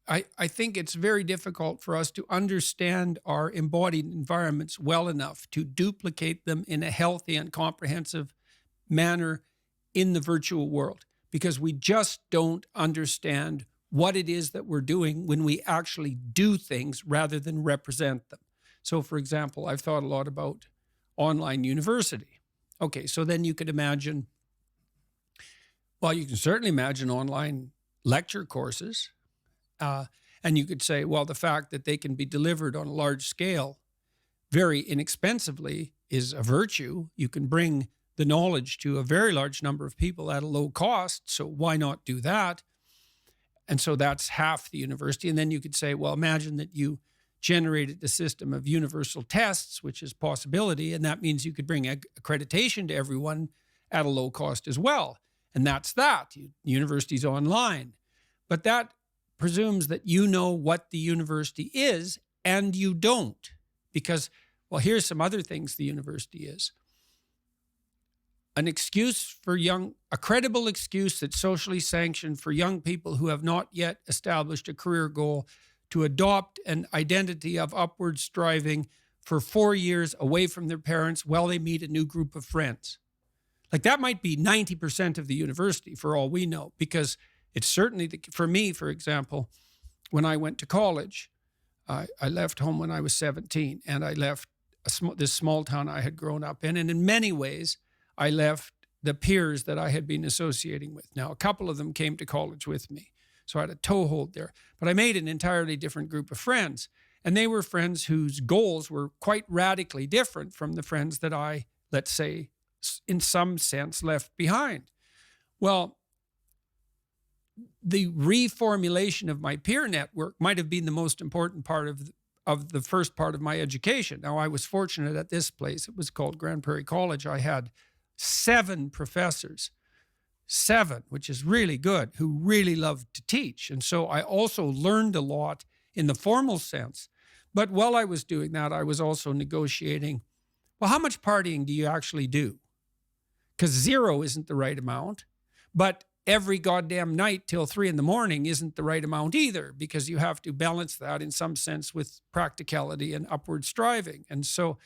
I think it's very difficult for us to understand our embodied environments well enough to duplicate them in a healthy and comprehensive manner in the virtual world, because we just don't understand what it is that we're doing when we actually do things rather than represent them. So, for example, I've thought a lot about online university. Okay, so then you could imagine, well, you can certainly imagine online lecture courses. And you could say, well, the fact that they can be delivered on a large scale very inexpensively is a virtue. You can bring the knowledge to a very large number of people at a low cost. So why not do that? And so that's half the university. And then you could say, well, imagine that you generated a system of universal tests, which is a possibility. And that means you could bring accreditation to everyone at a low cost as well. And that's that. University's online. But that presumes that you know what the university is, and you don't. Because, well, here's some other things the university is. An excuse for a credible excuse that's socially sanctioned for young people who have not yet established a career goal to adopt an identity of upward striving for 4 years away from their parents while they meet a new group of friends. Like, that might be 90% of the university for all we know, because it's certainly, for me, for example, when I went to college, I left home when I was 17, and I left this small town I had grown up in. And in many ways, I left the peers that I had been associating with. Now, a couple of them came to college with me, so I had a toehold there. But I made an entirely different group of friends, and they were friends whose goals were quite radically different from the friends that I, let's say, in some sense, left behind. Well, the reformulation of my peer network might have been the most important part of the first part of my education. Now, I was fortunate at this place. It was called Grand Prairie College. I had 7 professors, 7, which is really good, who really loved to teach. And so I also learned a lot in the formal sense. But while I was doing that, I was also negotiating, well, how much partying do you actually do? Because 0 isn't the right amount, but every goddamn night till 3 a.m. isn't the right amount either, because you have to balance that in some sense with practicality and upward striving. And so,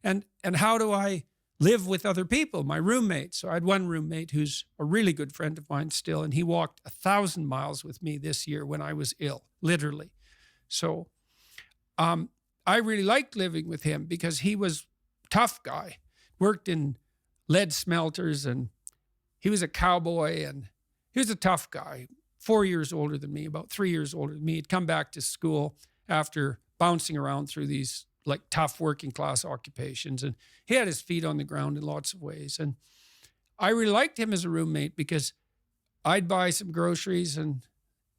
and how do I live with other people, my roommates? So I had one roommate who's a really good friend of mine still, and he walked 1,000 miles with me this year when I was ill, literally. So I really liked living with him because he was a tough guy, worked in lead smelters, and he was a cowboy, and he was a tough guy, 4 years older than me, about 3 years older than me. He'd come back to school after bouncing around through these like tough working class occupations. And he had his feet on the ground in lots of ways. And I really liked him as a roommate because I'd buy some groceries and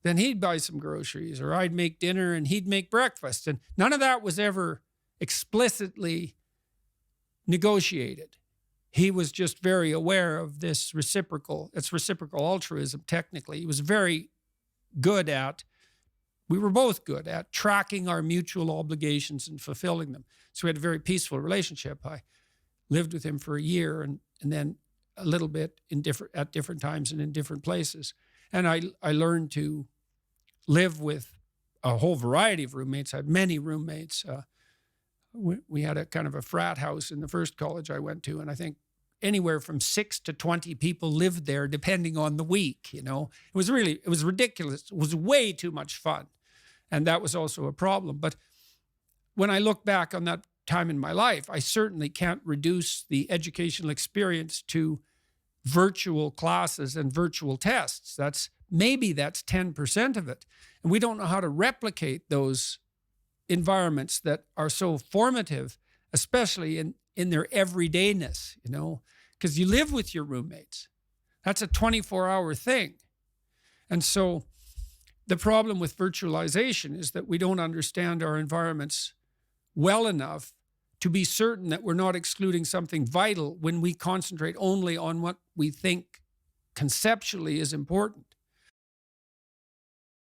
then he'd buy some groceries, or I'd make dinner and he'd make breakfast. And none of that was ever explicitly negotiated. He was just very aware of this reciprocal altruism, technically. He was very good at, we were both good at tracking our mutual obligations and fulfilling them. So we had a very peaceful relationship. I lived with him for a year and then a little bit at different times and in different places. And I learned to live with a whole variety of roommates. I had many roommates. We had a kind of a frat house in the first college I went to, and I think anywhere from 6 to 20 people lived there depending on the week. It was ridiculous. It was way too much fun. And that was also a problem. But when I look back on that time in my life, I certainly can't reduce the educational experience to virtual classes and virtual tests. That's 10% of it. And we don't know how to replicate those environments that are so formative, especially in their everydayness, because you live with your roommates. That's a 24-hour thing. And so the problem with virtualization is that we don't understand our environments well enough to be certain that we're not excluding something vital when we concentrate only on what we think conceptually is important.